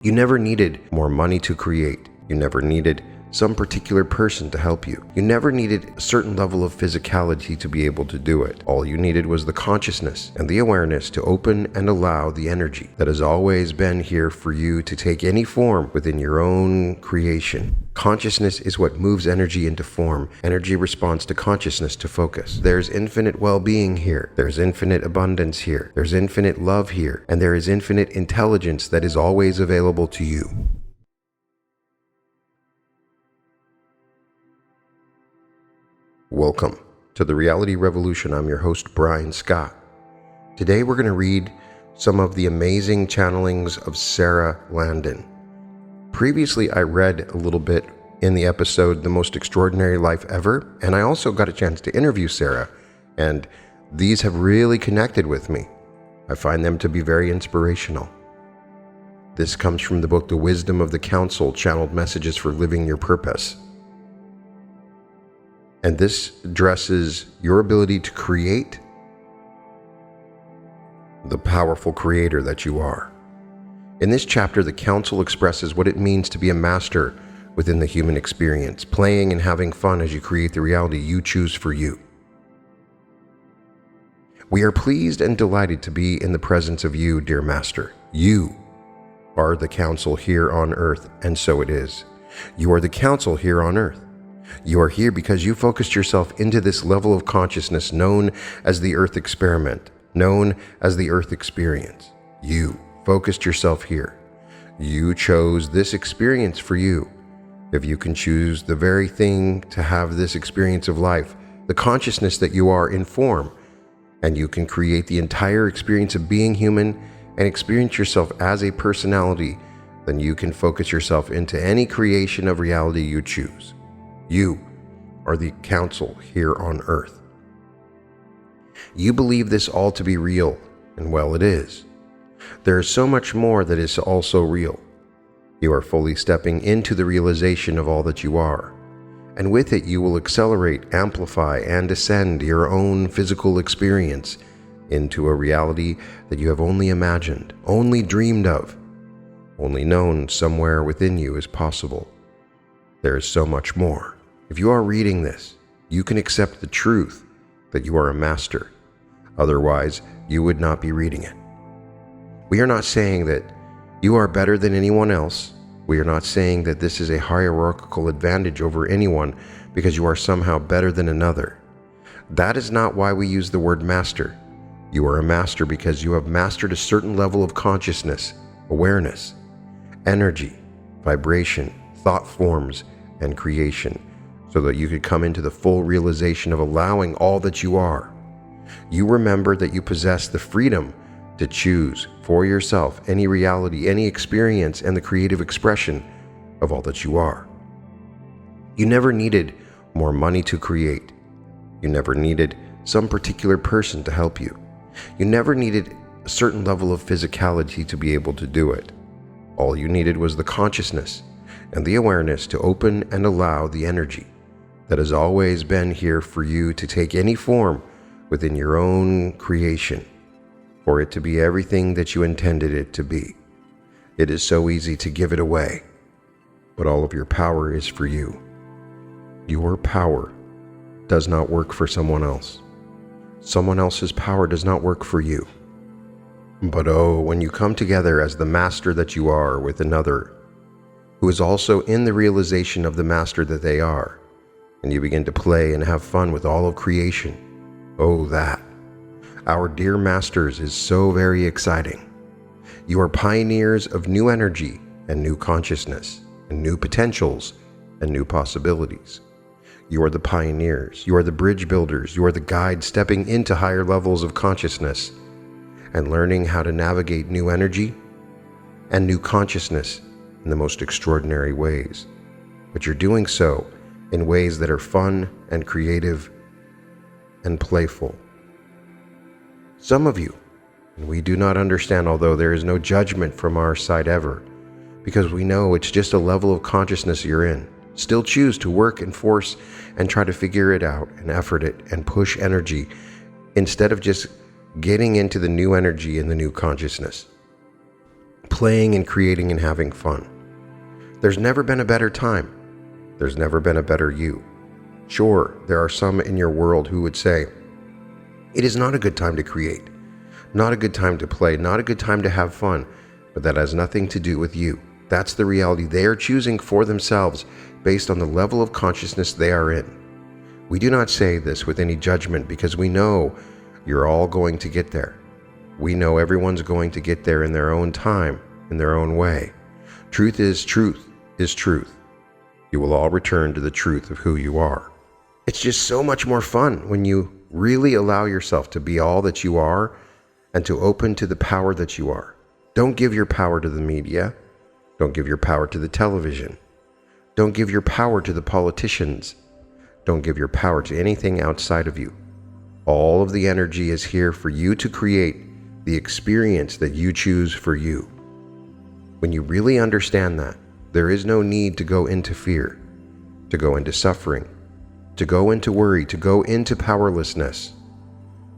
You never needed more money to create. You never needed some particular person to help you. You never needed a certain level of physicality to be able to do it. All you needed was the consciousness and the awareness to open and allow the energy that has always been here for you to take any form within your own creation. Consciousness is what moves energy into form. Energy responds to consciousness to focus. There's infinite well-being here. There's infinite abundance here. There's infinite love here. And there is infinite intelligence that is always available to you. Welcome to the Reality Revolution. I'm your host, Brian Scott. Today we're going to read some of the amazing channelings of Sara Landon. Previously, I read a little bit in the episode, The Most Extraordinary Life Ever, and I also got a chance to interview Sara, and these have really connected with me. I find them to be very inspirational. This comes from the book, The Wisdom of the Council, Channeled Messages for Living Your Purpose. And this addresses your ability to create the powerful creator that you are. In this chapter, the council expresses what it means to be a master within the human experience, playing and having fun as you create the reality you choose for you. We are pleased and delighted to be in the presence of you, dear master. You are the council here on earth, and so it is. You are the council here on earth. You are here because you focused yourself into this level of consciousness known as the Earth Experiment, known as the Earth Experience. You focused yourself here. You chose this experience for you. If you can choose the very thing to have this experience of life, the consciousness that you are in form, and you can create the entire experience of being human and experience yourself as a personality, then you can focus yourself into any creation of reality you choose. You are the council here on earth. You believe this all to be real, and well, it is. There is so much more that is also real. You are fully stepping into the realization of all that you are, and with it you will accelerate, amplify, and ascend your own physical experience into a reality that you have only imagined, only dreamed of, only known somewhere within you is possible. There is so much more. If you are reading this, you can accept the truth that you are a master. Otherwise, you would not be reading it. We are not saying that you are better than anyone else. We are not saying that this is a hierarchical advantage over anyone because you are somehow better than another. That is not why we use the word master. You are a master because you have mastered a certain level of consciousness, awareness, energy, vibration, thought forms, and creation, so that you could come into the full realization of allowing all that you are. You remember that you possess the freedom to choose for yourself any reality, any experience, and the creative expression of all that you are. You never needed more money to create. You never needed some particular person to help you. You never needed a certain level of physicality to be able to do it. All you needed was the consciousness and the awareness to open and allow the energy that has always been here for you to take any form within your own creation, for it to be everything that you intended it to be. It is so easy to give it away, but all of your power is for you. Your power does not work for someone else. Someone else's power does not work for you. But when you come together as the master that you are with another, who is also in the realization of the master that they are, and you begin to play and have fun with all of creation, that, our dear masters, is so very exciting. You are pioneers of new energy and new consciousness and new potentials and new possibilities. You are the pioneers, you are the bridge builders, you are the guides stepping into higher levels of consciousness and learning how to navigate new energy and new consciousness in the most extraordinary ways. But you're doing so in ways that are fun and creative and playful. Some of you, and we do not understand, although there is no judgment from our side ever, because we know it's just a level of consciousness you're in, still choose to work and force and try to figure it out and effort it and push energy instead of just getting into the new energy and the new consciousness. playing and creating and having fun. There's never been a better time. There's never been a better you. Sure, there are some in your world who would say, it is not a good time to create, not a good time to play, not a good time to have fun, but that has nothing to do with you. That's the reality they are choosing for themselves based on the level of consciousness they are in. We do not say this with any judgment because we know you're all going to get there. We know everyone's going to get there in their own time, in their own way. Truth is truth is truth. You will all return to the truth of who you are. It's just so much more fun when you really allow yourself to be all that you are and to open to the power that you are. Don't give your power to the media. Don't give your power to the television. Don't give your power to the politicians. Don't give your power to anything outside of you. All of the energy is here for you to create the experience that you choose for you. When you really understand that, there is no need to go into fear, to go into suffering, to go into worry, to go into powerlessness.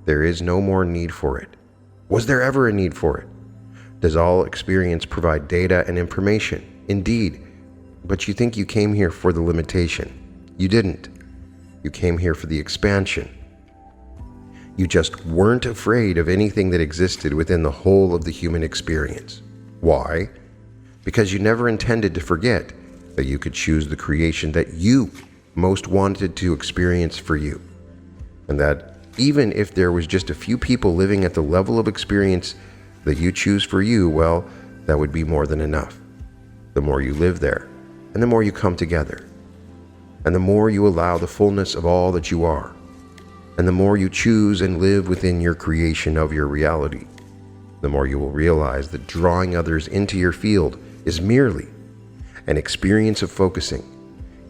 There is no more need for it. Was there ever a need for it? Does all experience provide data and information? Indeed, but you think you came here for the limitation. You didn't. You came here for the expansion. You just weren't afraid of anything that existed within the whole of the human experience. Why? Because you never intended to forget that you could choose the creation that you most wanted to experience for you. And that even if there was just a few people living at the level of experience that you choose for you, well, that would be more than enough. The more you live there, and the more you come together, and the more you allow the fullness of all that you are, and the more you choose and live within your creation of your reality, the more you will realize that drawing others into your field is merely an experience of focusing.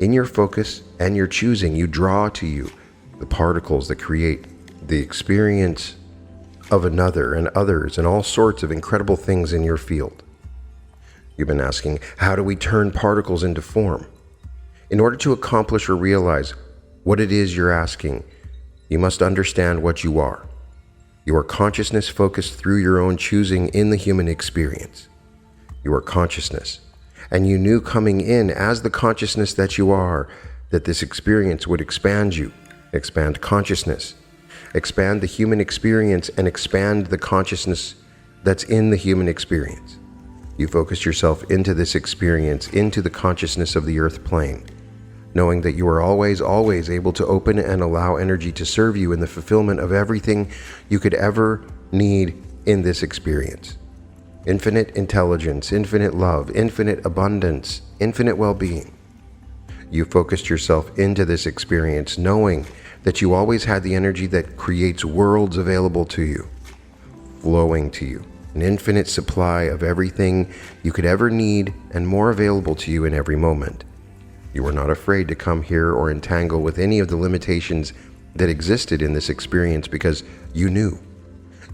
In your focus and your choosing, you draw to you the particles that create the experience of another and others and all sorts of incredible things in your field. You've been asking, how do we turn particles into form? In order to accomplish or realize what it is you're asking, you must understand what you are. You are consciousness focused through your own choosing in the human experience. You are consciousness, and you knew coming in as the consciousness that you are, that this experience would expand you, expand consciousness, expand the human experience, and expand the consciousness that's in the human experience. You focused yourself into this experience, into the consciousness of the earth plane, knowing that you are always able to open and allow energy to serve you in the fulfillment of everything you could ever need in this experience. Infinite intelligence, infinite love, infinite abundance, infinite well-being. You focused yourself into this experience, knowing that you always had the energy that creates worlds available to you, flowing to you, an infinite supply of everything you could ever need and more available to you in every moment. You were not afraid to come here or entangle with any of the limitations that existed in this experience because you knew.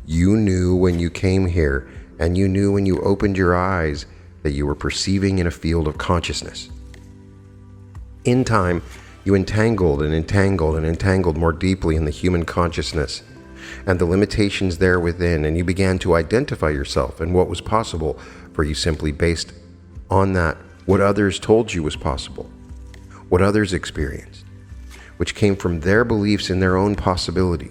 You knew when you came here, and you knew when you opened your eyes that you were perceiving in a field of consciousness. In time, you entangled and entangled and entangled more deeply in the human consciousness and the limitations there within, and you began to identify yourself and what was possible for you simply based on that, what others told you was possible, what others experienced, which came from their beliefs in their own possibility.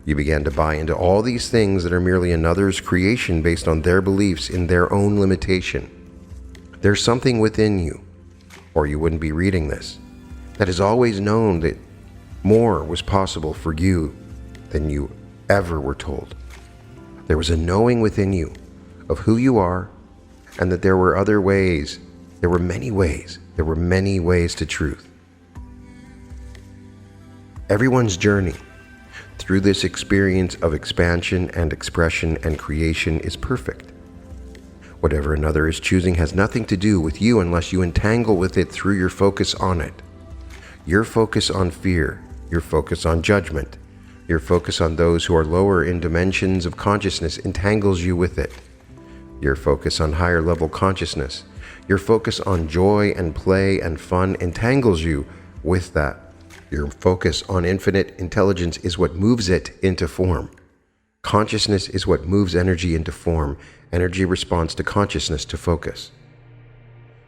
You began to buy into all these things that are merely another's creation based on their beliefs in their own limitation. There's something within you, or you wouldn't be reading this, that has always known that more was possible for you than you ever were told. There was a knowing within you of who you are, and that there were other ways. There were many ways. There were many ways to truth. Everyone's journey through this experience of expansion and expression and creation is perfect. Whatever another is choosing has nothing to do with you unless you entangle with it through your focus on it. Your focus on fear, your focus on judgment, your focus on those who are lower in dimensions of consciousness entangles you with it. Your focus on higher level consciousness, your focus on joy and play and fun entangles you with that. Your focus on infinite intelligence is what moves it into form. Consciousness is what moves energy into form. Energy responds to consciousness to focus.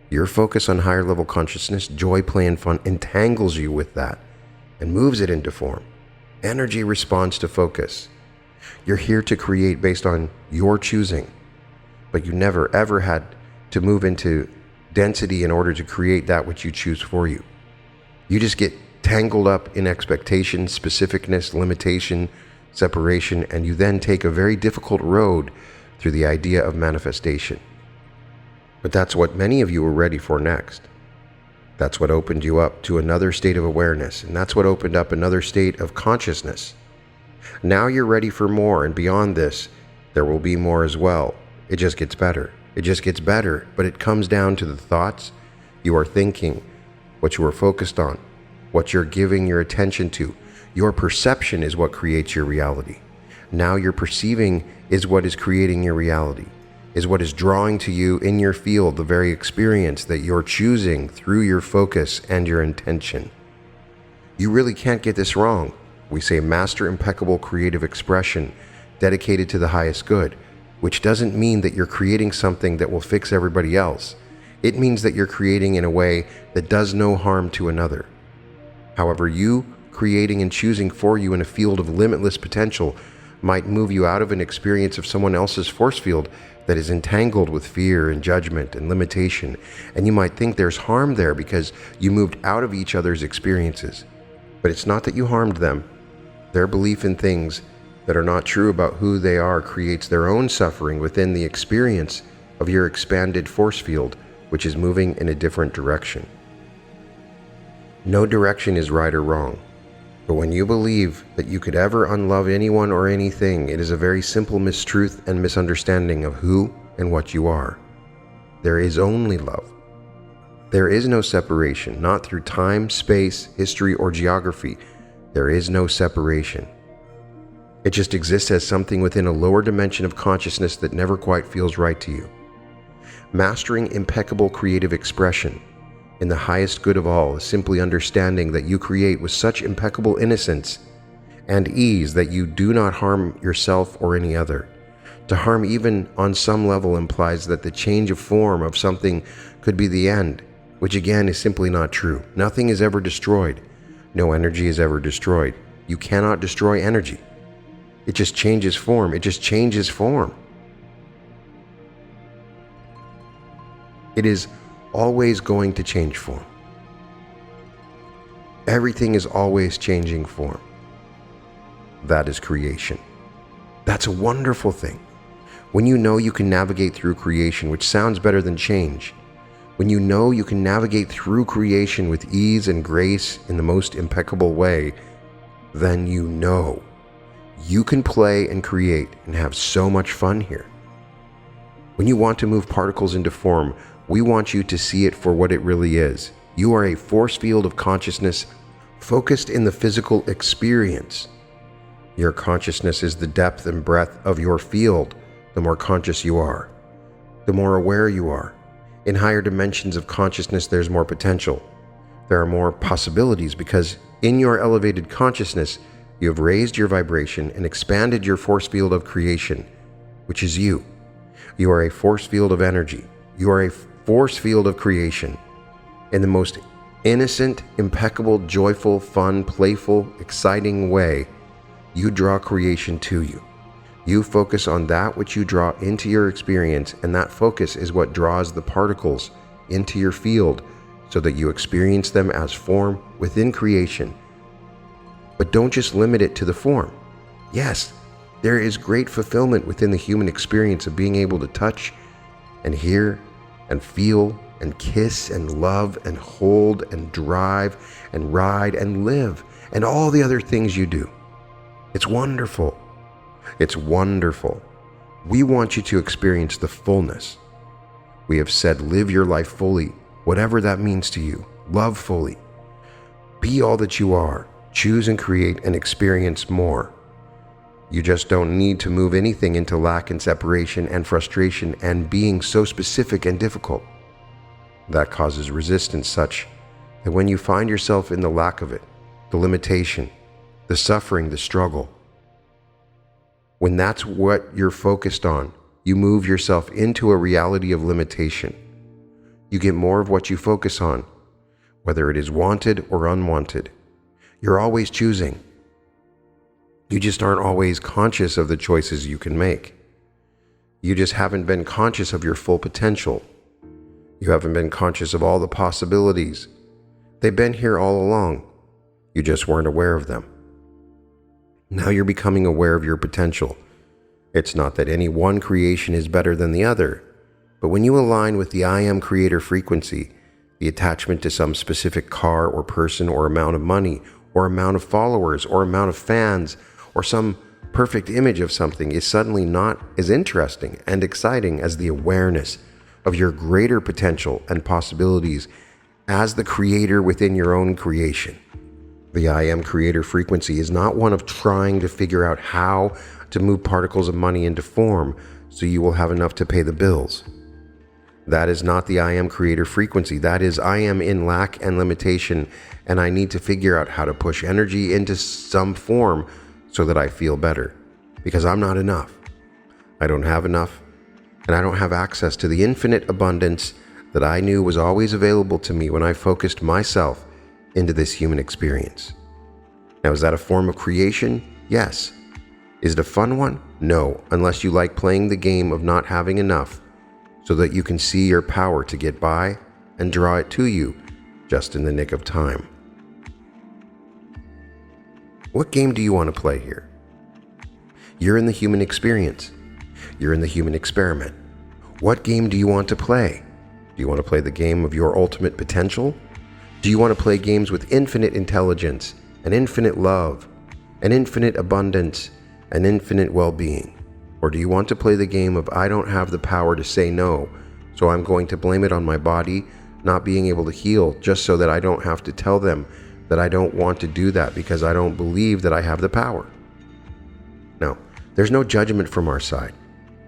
Your focus on higher level consciousness, joy, play, and fun entangles you with that and moves it into form. Energy responds to focus. You're here to create based on your choosing, but you never ever had to move into density in order to create that which you choose for you. You just get tangled up in expectation, specificness, limitation, separation, and you then take a very difficult road through the idea of manifestation. But that's what many of you are ready for next. That's what opened you up to another state of awareness, and that's what opened up another state of consciousness. Now you're ready for more, and beyond this, there will be more as well. It just gets better. It just gets better, but it comes down to the thoughts you are thinking, what you are focused on, what you're giving your attention to. Your perception is what creates your reality. Now your perceiving is what is creating your reality, is what is drawing to you in your field the very experience that you're choosing through your focus and your intention. You really can't get this wrong. We say master impeccable creative expression dedicated to the highest good, which doesn't mean that you're creating something that will fix everybody else. It means that you're creating in a way that does no harm to another. However, you creating and choosing for you in a field of limitless potential might move you out of an experience of someone else's force field that is entangled with fear and judgment and limitation, and you might think there's harm there because you moved out of each other's experiences. But it's not that you harmed them. Their belief in things that are not true about who they are creates their own suffering within the experience of your expanded force field, which is moving in a different direction. No direction is right or wrong, but when you believe that you could ever unlove anyone or anything, it is a very simple mistruth and misunderstanding of who and what you are. There is only love. There is no separation, not through time, space, history, or geography. There is no separation. It just exists as something within a lower dimension of consciousness that never quite feels right to you. Mastering impeccable creative expression in the highest good of all is simply understanding that you create with such impeccable innocence and ease that you do not harm yourself or any other. To harm even on some level implies that the change of form of something could be the end, which again is simply not true. Nothing is ever destroyed. No energy is ever destroyed. You cannot destroy energy. It just changes form. It just changes form. It is always going to change form. Everything is always changing form. That is creation. That's a wonderful thing. When you know you can navigate through creation, which sounds better than change, when you know you can navigate through creation with ease and grace in the most impeccable way, then you know you can play and create and have so much fun here. When you want to move particles into form, we want you to see it for what it really is. You are a force field of consciousness focused in the physical experience. Your consciousness is the depth and breadth of your field. The more conscious you are, the more aware you are. In higher dimensions of consciousness, there's more potential. There are more possibilities because in your elevated consciousness, you have raised your vibration and expanded your force field of creation, which is you. You are a force field of energy. You are a force field of creation. In the most innocent, impeccable, joyful, fun, playful, exciting way, you draw creation to you. You focus on that which you draw into your experience, and that focus is what draws the particles into your field so that you experience them as form within creation. But don't just limit it to the form. Yes, there is great fulfillment within the human experience of being able to touch and hear and feel and kiss and love and hold and drive and ride and live and all the other things you do. It's wonderful. It's wonderful. We want you to experience the fullness. We have said live your life fully, whatever that means to you. Love fully. Be all that you are. Choose and create and experience more. You just don't need to move anything into lack and separation and frustration and being so specific and difficult. That causes resistance such that when you find yourself in the lack of it, the limitation, the suffering, the struggle, When that's what you're focused on, you move yourself into a reality of limitation. You get more of what you focus on, whether it is wanted or unwanted. You're always choosing. You just aren't always conscious of the choices you can make. You just haven't been conscious of your full potential. You haven't been conscious of all the possibilities. They've been here all along. You just weren't aware of them. Now you're becoming aware of your potential. It's not that any one creation is better than the other, but when you align with the I Am Creator frequency, the attachment to some specific car or person or amount of money or amount of followers or amount of fans or some perfect image of something is suddenly not as interesting and exciting as the awareness of your greater potential and possibilities as the creator within your own creation. The I Am Creator frequency is not one of trying to figure out how to move particles of money into form so you will have enough to pay the bills. That is not the I Am Creator frequency. That is, I am in lack and limitation, and I need to figure out how to push energy into some form so that I feel better, because I'm not enough. I don't have enough, and I don't have access to the infinite abundance that I knew was always available to me when I focused myself into this human experience. Now, is that a form of creation? Yes. Is it a fun one? No, unless you like playing the game of not having enough so that you can see your power to get by and draw it to you just in the nick of time. What game do you want to play here? You're in the human experience. You're in the human experiment. What game do you want to play? Do you want to play the game of your ultimate potential? Do you want to play games with infinite intelligence and infinite love and infinite abundance and infinite well-being? Or do you want to play the game of I don't have the power to say no, so I'm going to blame it on my body not being able to heal just so that I don't have to tell them that I don't want to do that because I don't believe that I have the power? No, there's no judgment from our side.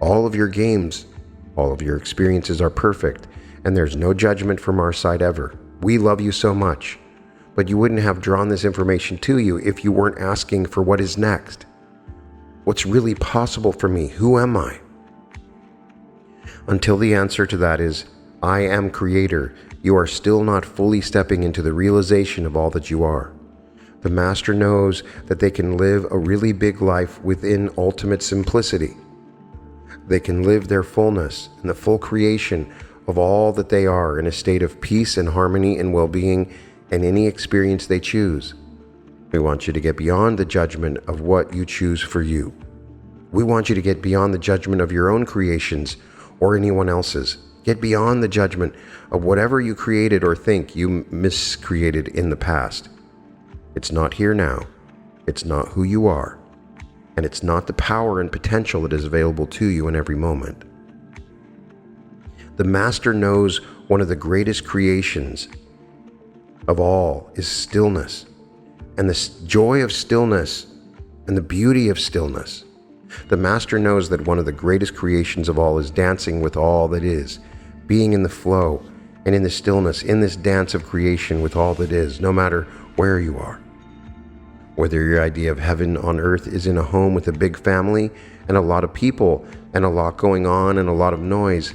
All of your games, all of your experiences are perfect, and there's no judgment from our side ever. We love you so much, but you wouldn't have drawn this information to you if you weren't asking for what is next. What's really possible for me? Who am I? Until the answer to that is, I am Creator, you are still not fully stepping into the realization of all that you are. The Master knows that they can live a really big life within ultimate simplicity. They can live their fullness and the full creation of all that they are in a state of peace and harmony and well-being in any experience they choose. We want you to get beyond the judgment of what you choose for you. We want you to get beyond the judgment of your own creations or anyone else's. Get beyond the judgment of whatever you created or think you miscreated in the past. It's not here now. It's not who you are. And it's not the power and potential that is available to you in every moment. The Master knows one of the greatest creations of all is stillness, and the joy of stillness and the beauty of stillness. The Master knows that one of the greatest creations of all is dancing with all that is, being in the flow and in the stillness, in this dance of creation with all that is, no matter where you are. Whether your idea of heaven on earth is in a home with a big family and a lot of people and a lot going on and a lot of noise,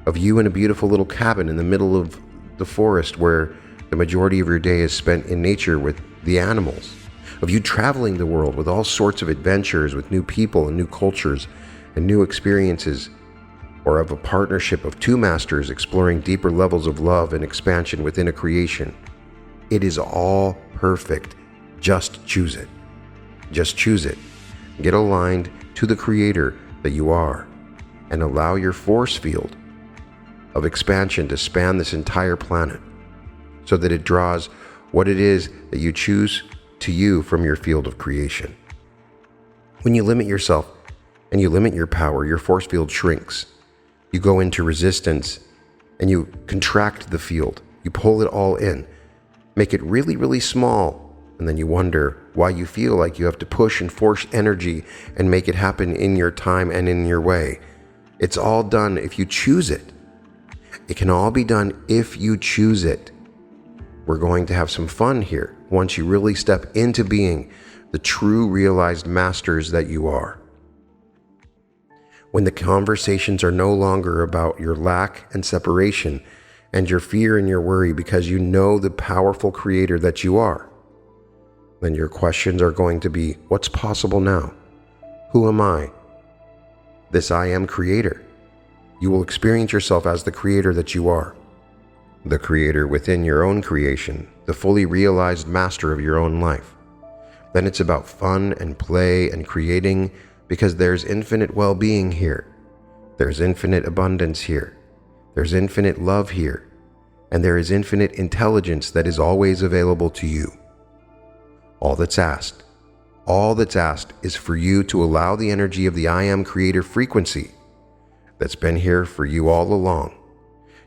of you in a beautiful little cabin in the middle of the forest where the majority of your day is spent in nature with the animals, of you traveling the world with all sorts of adventures with new people and new cultures and new experiences, or of a partnership of two masters exploring deeper levels of love and expansion within a creation. It is all perfect. Just choose it. Just choose it. Get aligned to the Creator that you are and allow your force field of expansion to span this entire planet so that it draws what it is that you choose to you from your field of creation. When you limit yourself and you limit your power, your force field shrinks. You go into resistance and you contract the field. You pull it all in, make it really, really small, and then you wonder why you feel like you have to push and force energy and make it happen in your time and in your way. It's all done if you choose it. It can all be done if you choose it. We're going to have some fun here once you really step into being the true realized masters that you are. when the conversations are no longer about your lack and separation and your fear and your worry because you know the powerful creator that you are, then your questions are going to be, what's possible now? Who am I? This I am creator. You will experience yourself as the creator that you are. The creator within your own creation, the fully realized master of your own life. Then it's about fun and play and creating because there's infinite well-being here. There's infinite abundance here. There's infinite love here. And there is infinite intelligence that is always available to you. All that's asked is for you to allow the energy of the I Am Creator frequency that's been here for you all along.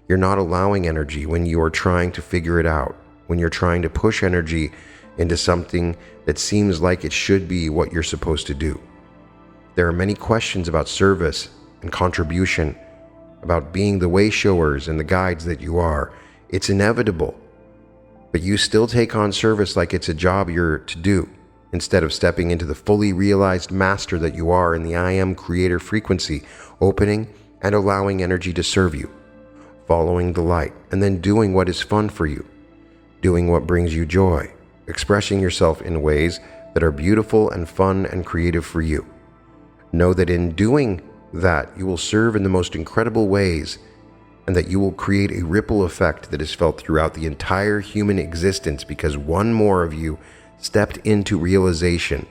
You're not allowing energy when you are trying to figure it out, when you're trying to push energy into something that seems like it should be what you're supposed to do. There are many questions about service and contribution, about being the way showers and the guides that you are. It's inevitable, but you still take on service like it's a job you're to do, instead of stepping into the fully realized master that you are in the I Am Creator frequency, opening and allowing energy to serve you, following the light, and then doing what is fun for you, doing what brings you joy, expressing yourself in ways that are beautiful and fun and creative for you. Know that in doing that, you will serve in the most incredible ways, and that you will create a ripple effect that is felt throughout the entire human existence because one more of you stepped into realization.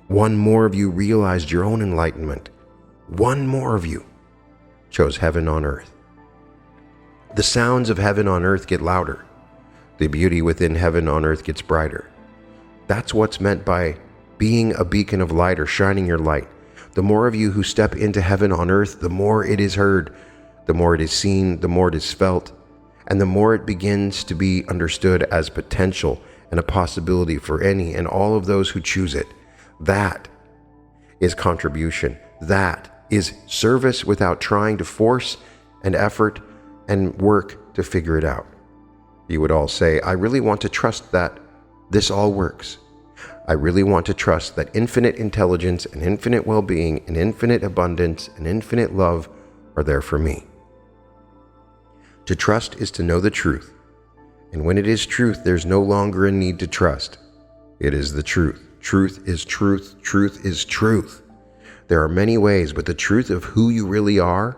One more of you realized your own enlightenment. One more of you chose heaven on earth. The sounds of heaven on earth get louder. The beauty within heaven on earth gets brighter. That's what's meant by being a beacon of light or shining your light. The more of you who step into heaven on earth, the more it is heard, the more it is seen, the more it is felt, and the more it begins to be understood as potential and a possibility for any and all of those who choose it. That is contribution. That is service without trying to force and effort and work to figure it out. You would all say, I really want to trust that this all works. I really want to trust that infinite intelligence and infinite well-being and infinite abundance and infinite love are there for me. To trust is to know the truth. And when it is truth, there's no longer a need to trust. It is the truth. Truth is truth. Truth is truth. There are many ways, but the truth of who you really are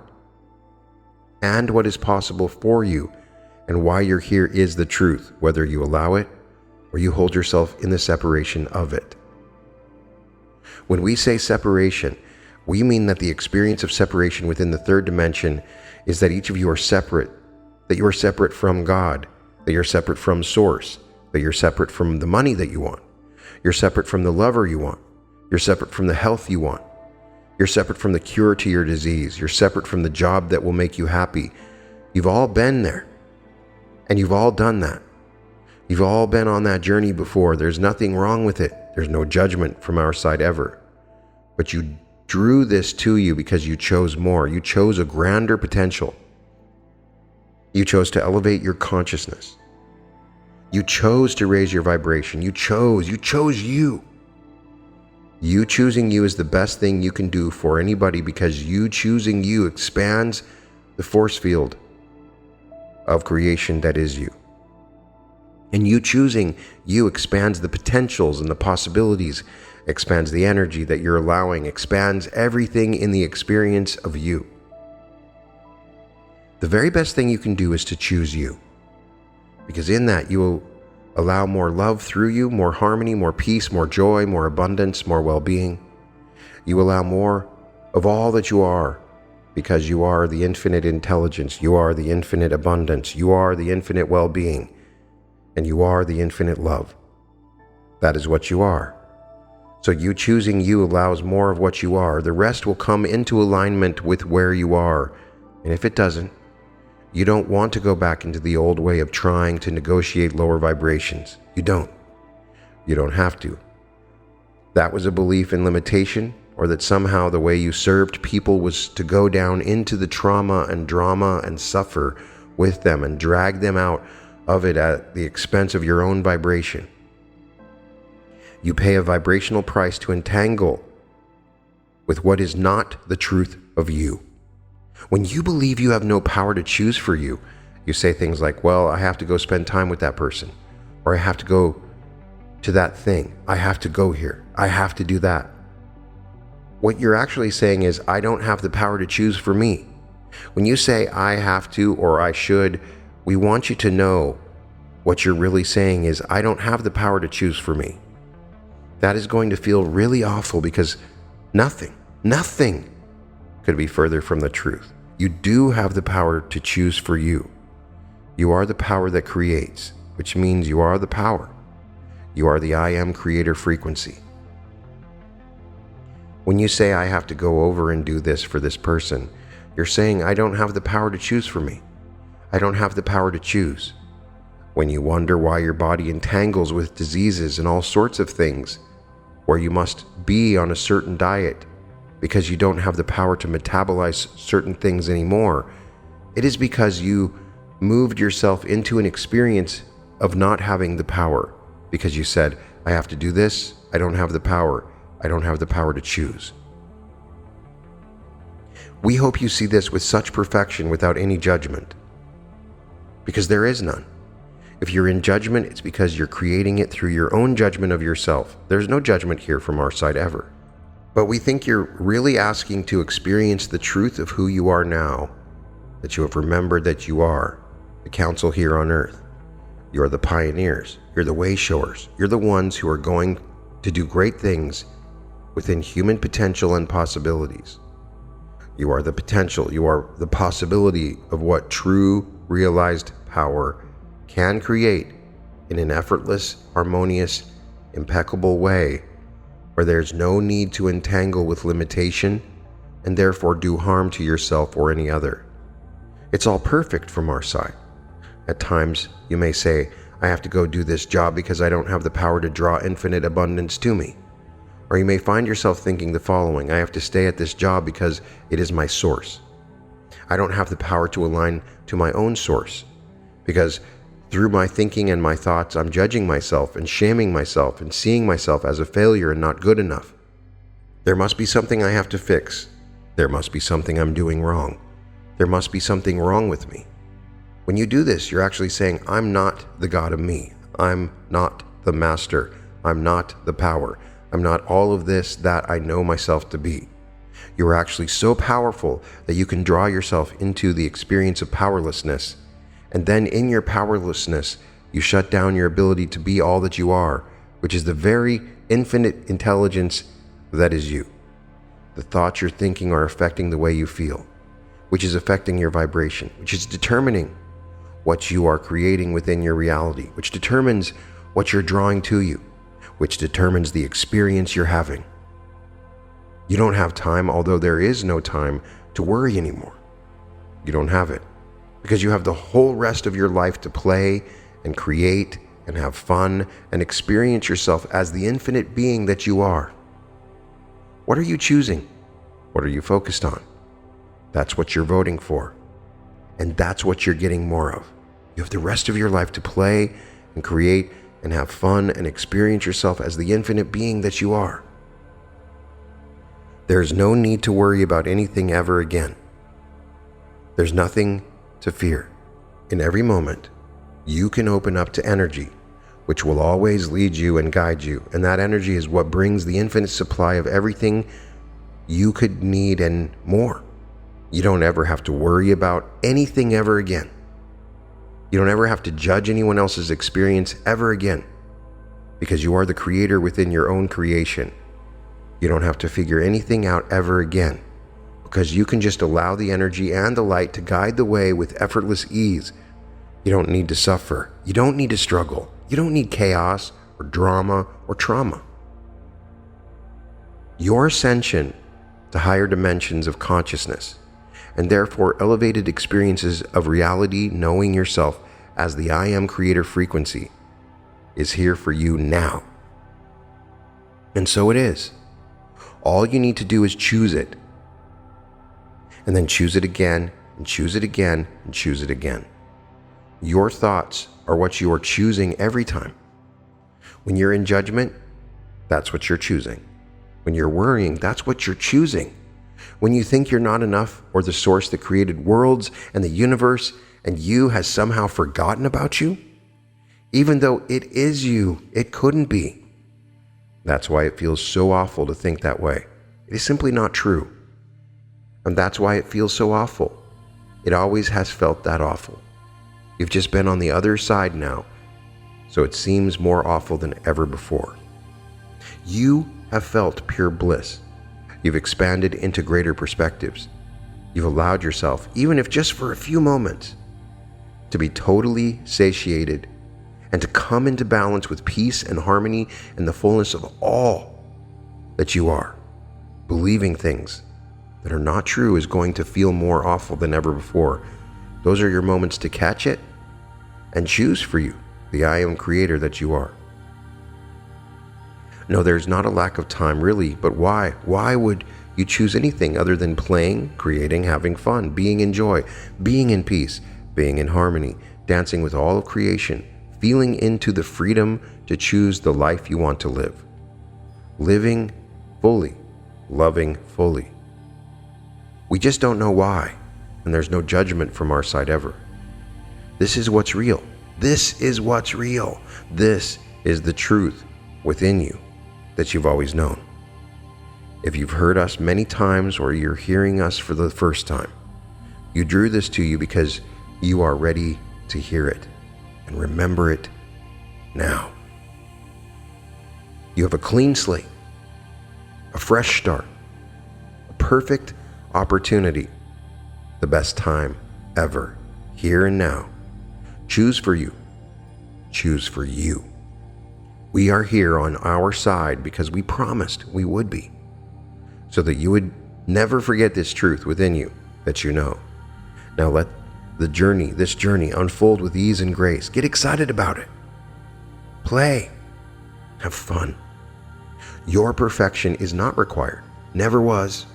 and what is possible for you and why you're here is the truth, whether you allow it or you hold yourself in the separation of it. When we say separation, we mean that the experience of separation within the third dimension is that each of you are separate, that you are separate from God, that you're separate from Source, that you're separate from the money that you want, you're separate from the lover you want, you're separate from the health you want, you're separate from the cure to your disease, you're separate from the job that will make you happy. You've all been there, and you've all done that. You've all been on that journey before. There's nothing wrong with it. There's no judgment from our side ever. But you drew this to you because you chose more. You chose a grander potential. You chose to elevate your consciousness. You chose to raise your vibration. You chose you. You choosing you is the best thing you can do for anybody because you choosing you expands the force field of creation that is you. And you choosing you expands the potentials and the possibilities, expands the energy that you're allowing, expands everything in the experience of you. The very best thing you can do is to choose you. Because in that you will allow more love through you, more harmony, more peace, more joy, more abundance, more well-being. You allow more of all that you are because you are the infinite intelligence, you are the infinite abundance, you are the infinite well-being. And you are the infinite love. That is what you are. So you choosing you allows more of what you are. The rest will come into alignment with where you are. And if it doesn't, you don't want to go back into the old way of trying to negotiate lower vibrations. You don't. You don't have to. That was a belief in limitation, or that somehow the way you served people was to go down into the trauma and drama and suffer with them and drag them out of it at the expense of your own vibration. You pay a vibrational price to entangle with what is not the truth of you. When you believe you have no power to choose for you, you say things like, well, I have to go spend time with that person, or I have to go to that thing, I have to go here, I have to do that. What you're actually saying is, I don't have the power to choose for me. When you say, I have to or I should, we want you to know what you're really saying is, I don't have the power to choose for me. That is going to feel really awful because nothing could be further from the truth. You do have the power to choose for you. You are the power that creates, which means you are the power. You are the I am creator frequency. When you say, I have to go over and do this for this person, you're saying, I don't have the power to choose for me. I don't have the power to choose. When you wonder why your body entangles with diseases and all sorts of things, where you must be on a certain diet because you don't have the power to metabolize certain things anymore, it is because you moved yourself into an experience of not having the power, because you said, I have to do this, I don't have the power, I don't have the power to choose. We hope you see this with such perfection without any judgment, because there is none. If you're in judgment, it's because you're creating it through your own judgment of yourself. There's no judgment here from our side ever. But we think you're really asking to experience the truth of who you are now, that you have remembered that you are the council here on earth. You're the pioneers. You're the way showers. You're the ones who are going to do great things within human potential and possibilities. You are the potential. You are the possibility of what true realized power can create in an effortless, harmonious, impeccable way where there's no need to entangle with limitation and therefore do harm to yourself or any other. It's all perfect from our side. At times, you may say, I have to go do this job because I don't have the power to draw infinite abundance to me. Or you may find yourself thinking the following, I have to stay at this job because it is my source. I don't have the power to align to my own source because through my thinking and my thoughts, I'm judging myself and shaming myself and seeing myself as a failure and not good enough. There must be something I have to fix. There must be something I'm doing wrong. There must be something wrong with me. When you do this, you're actually saying, I'm not the God of me. I'm not the master. I'm not the power. I'm not all of this that I know myself to be. You are actually so powerful that you can draw yourself into the experience of powerlessness. And then in your powerlessness, you shut down your ability to be all that you are, which is the very infinite intelligence that is you. The thoughts you're thinking are affecting the way you feel, which is affecting your vibration, which is determining what you are creating within your reality, which determines what you're drawing to you, which determines the experience you're having. You don't have time, although there is no time, to worry anymore. You don't have it, because you have the whole rest of your life to play and create and have fun and experience yourself as the infinite being that you are. What are you choosing? What are you focused on? That's what you're voting for. And that's what you're getting more of. You have the rest of your life to play and create and have fun and experience yourself as the infinite being that you are. There's no need to worry about anything ever again. There's nothing to fear. In every moment, you can open up to energy, which will always lead you and guide you. And that energy is what brings the infinite supply of everything you could need and more. You don't ever have to worry about anything ever again. You don't ever have to judge anyone else's experience ever again, because you are the creator within your own creation. You don't have to figure anything out ever again, because you can just allow the energy and the light to guide the way with effortless ease. You don't need to suffer. You don't need to struggle. You don't need chaos or drama or trauma. Your ascension to higher dimensions of consciousness, and therefore elevated experiences of reality, knowing yourself as the I am creator frequency, is here for you now. And so it is. All you need to do is choose it. And then choose it again, and choose it again, and choose it again. Your thoughts are what you are choosing every time. When you're in judgment, that's what you're choosing. When you're worrying, that's what you're choosing. When you think you're not enough, or the source that created worlds and the universe and you has somehow forgotten about you, even though it is you, it couldn't be. That's why it feels so awful to think that way. It is simply not true. And that's why it feels so awful. It always has felt that awful. You've just been on the other side now, so it seems more awful than ever before. You have felt pure bliss. You've expanded into greater perspectives. You've allowed yourself, even if just for a few moments, to be totally satiated and to come into balance with peace and harmony and the fullness of all that you are. Believing things that are not true is going to feel more awful than ever before. Those are your moments to catch it and choose for you the I am creator that you are. No, there's not a lack of time really, but why? Why would you choose anything other than playing, creating, having fun, being in joy, being in peace, being in harmony, dancing with all of creation, feeling into the freedom to choose the life you want to live, living fully, loving fully? We just don't know why, and there's no judgment from our side ever. This is what's real. This is what's real. This is the truth within you that you've always known. If you've heard us many times or you're hearing us for the first time, you drew this to you because you are ready to hear it and remember it now. You have a clean slate, a fresh start, a perfect opportunity, the best time ever, here and now. Choose for you. Choose for you. We are here on our side because we promised we would be, so that you would never forget this truth within you that you know. Now let this journey unfold with ease and grace. Get excited about it. Play. Have fun. Your perfection is not required. Never was.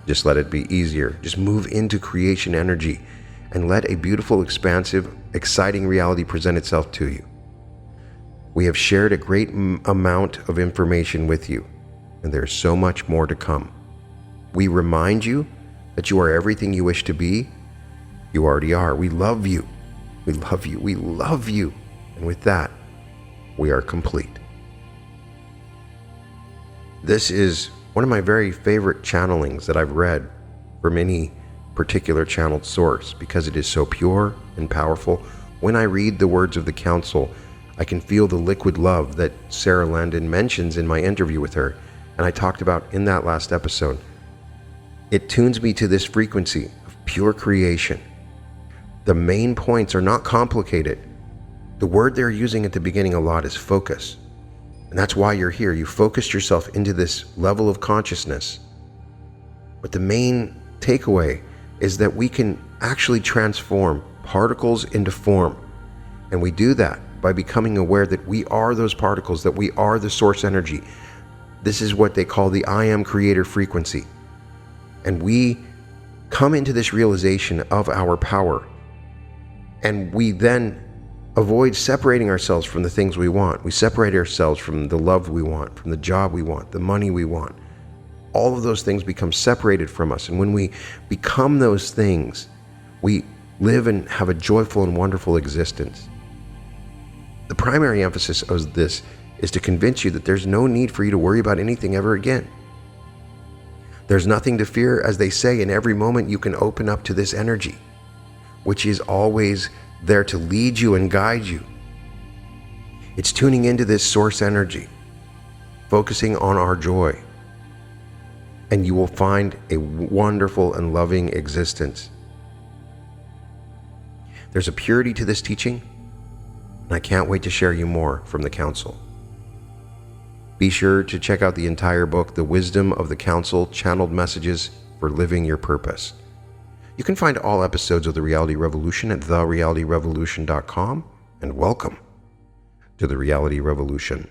Just let it be easier. Just move into creation energy and let a beautiful, expansive, exciting reality present itself to you. We have shared a great amount of information with you, and there's so much more to come. We remind you that you are everything you wish to be. You already are. We love you. We love you. We love you. And with that, we are complete. This is one of my very favorite channelings that I've read from any particular channeled source because it is so pure and powerful. When I read the words of the council, I can feel the liquid love that Sara Landon mentions in my interview with her, and I talked about in that last episode. It tunes me to this frequency of pure creation. The main points are not complicated. The word they're using at the beginning a lot is focus. And that's why you're here. You focused yourself into this level of consciousness. But the main takeaway is that we can actually transform particles into form. And we do that by becoming aware that we are those particles, that we are the source energy. This is what they call the I am creator frequency. And we come into this realization of our power. And we then avoid separating ourselves from the things we want. We separate ourselves from the love we want, from the job we want, the money we want. All of those things become separated from us. And when we become those things, we live and have a joyful and wonderful existence. The primary emphasis of this is to convince you that there's no need for you to worry about anything ever again. There's nothing to fear, as they say, in every moment you can open up to this energy, which is always there to lead you and guide you. It's tuning into this source energy, focusing on our joy, and you will find a wonderful and loving existence. There's a purity to this teaching, and I can't wait to share you more from the Council. Be sure to check out the entire book, The Wisdom of the Council, Channeled Messages for Living Your Purpose. You can find all episodes of The Reality Revolution at therealityrevolution.com, and welcome to The Reality Revolution.